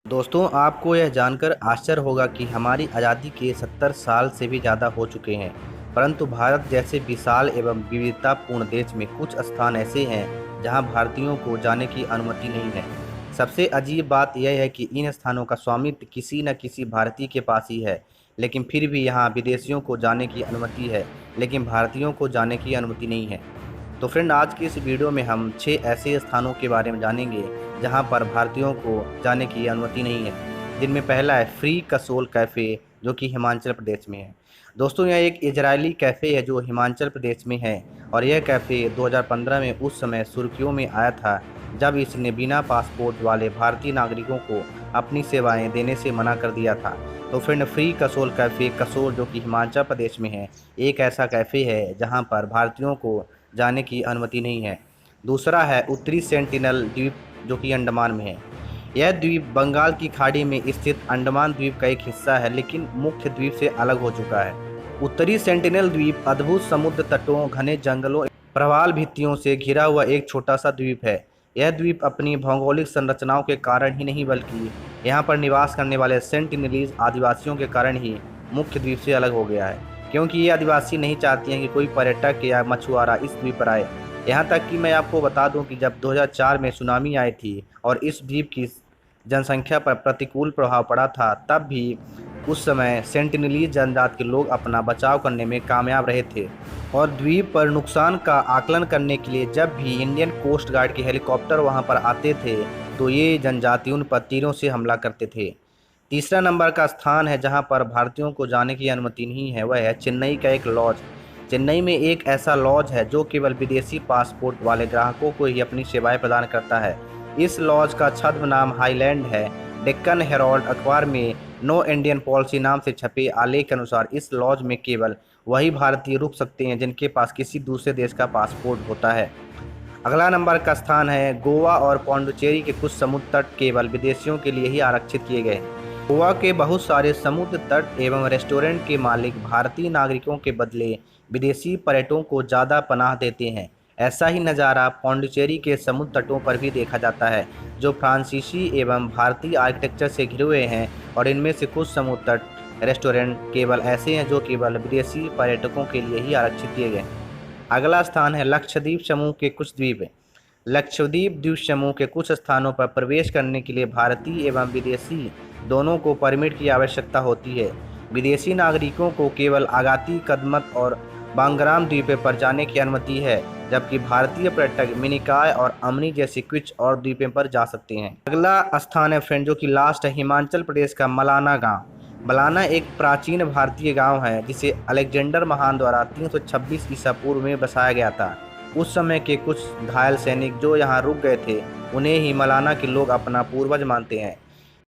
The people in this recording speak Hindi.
दोस्तों, आपको यह जानकर आश्चर्य होगा कि हमारी आज़ादी के 70 साल से भी ज़्यादा हो चुके हैं, परंतु भारत जैसे विशाल एवं विविधतापूर्ण देश में कुछ स्थान ऐसे हैं जहां भारतीयों को जाने की अनुमति नहीं है। सबसे अजीब बात यह है कि इन स्थानों का स्वामित्व किसी न किसी भारतीय के पास ही है, लेकिन फिर भी यहाँ विदेशियों को जाने की अनुमति है, लेकिन भारतीयों को जाने की अनुमति नहीं है। तो फ्रेंड, आज की इस वीडियो में हम 6 ऐसे स्थानों के बारे में जानेंगे जहां पर भारतीयों को जाने की अनुमति नहीं है, जिनमें पहला है फ्री कसोल कैफ़े, जो कि हिमाचल प्रदेश में है। दोस्तों, यह एक इजरायली कैफ़े है जो हिमाचल प्रदेश में है, और यह कैफ़े 2015 में उस समय सुर्खियों में आया था जब इसने बिना पासपोर्ट वाले भारतीय नागरिकों को अपनी सेवाएं देने से मना कर दिया था। तो friend, free Kasol cafe Kasol, जो कि हिमाचल प्रदेश में है, एक ऐसा कैफ़े है जहां पर भारतीयों को जाने की अनुमति नहीं है। दूसरा है उत्तरी सेंटिनल द्वीप, जो कि अंडमान में है। यह द्वीप बंगाल की खाड़ी में स्थित अंडमान द्वीप का एक हिस्सा है, लेकिन मुख्य द्वीप से अलग हो चुका है। उत्तरी सेंटिनल द्वीप अद्भुत समुद्र तटों, घने जंगलों, प्रवाल भित्तियों से घिरा हुआ एक छोटा सा द्वीप है। यह द्वीप अपनी भौगोलिक संरचनाओं के कारण ही नहीं, बल्कि यहाँ पर निवास करने वाले सेंटिनलीज आदिवासियों के कारण ही मुख्य द्वीप से अलग हो गया है, क्योंकि ये आदिवासी नहीं चाहते हैं कि कोई पर्यटक या मछुआरा इस द्वीप पर आए। यहाँ तक कि मैं आपको बता दूं कि जब 2004 में सुनामी आई थी और इस द्वीप की जनसंख्या पर प्रतिकूल प्रभाव पड़ा था, तब भी उस समय सेंटिनलीज जनजाति के लोग अपना बचाव करने में कामयाब रहे थे। और द्वीप पर नुकसान का आकलन करने के लिए जब भी इंडियन कोस्ट गार्ड के हेलीकॉप्टर वहां पर आते थे, तो ये जनजाति उन पर तीरों से हमला करते थे। तीसरा नंबर का स्थान है जहां पर भारतीयों को जाने की अनुमति नहीं है, वह है चेन्नई का एक लॉज। चेन्नई में एक ऐसा लॉज है जो केवल विदेशी पासपोर्ट वाले ग्राहकों को ही अपनी सेवाएं प्रदान करता है। इस लॉज का छद्म नाम हाईलैंड है। डेक्कन हेराल्ड अखबार में नो इंडियन पॉलिसी नाम से छपे आलेख के अनुसार इस लॉज में केवल वही भारतीय रुक सकते हैं जिनके पास किसी दूसरे देश का पासपोर्ट होता है। अगला नंबर का स्थान है गोवा और पौंडुचेरी के कुछ समुद्र तट केवल विदेशियों के लिए ही आरक्षित किए गए हैं। गोवा के बहुत सारे समुद्र तट एवं रेस्टोरेंट के मालिक भारतीय नागरिकों के बदले विदेशी पर्यटकों को ज़्यादा पनाह देते हैं। ऐसा ही नज़ारा पौंडुचेरी के समुद्र तटों पर भी देखा जाता है, जो फ्रांसीसी एवं भारतीय आर्किटेक्चर से घिरे हुए हैं, और इनमें से कुछ समुद्र तट रेस्टोरेंट केवल ऐसे हैं जो केवल विदेशी पर्यटकों के लिए ही आरक्षित किए गए हैं। अगला स्थान है लक्षद्वीप समूह के कुछ द्वीप हैं। लक्षद्वीप द्वीप समूह के कुछ स्थानों पर प्रवेश करने के लिए भारतीय एवं विदेशी दोनों को परमिट की आवश्यकता होती है। विदेशी नागरिकों को केवल आगाती, कदमत और बांगराम द्वीपों पर जाने की अनुमति है, जबकि भारतीय पर्यटक मिनिकॉय और अमनी जैसी कुछ और द्वीपों पर जा सकते हैं। अगला स्थान है फ्रेंड, जो कि लास्ट है, हिमाचल प्रदेश का मलाना गांव। मलाना एक प्राचीन भारतीय गांव है जिसे अलेक्जेंडर महान द्वारा 326 ईसा पूर्व में बसाया गया था। उस समय के कुछ घायल सैनिक जो यहाँ रुक गए थे, उन्हें ही मलाना के लोग अपना पूर्वज मानते हैं।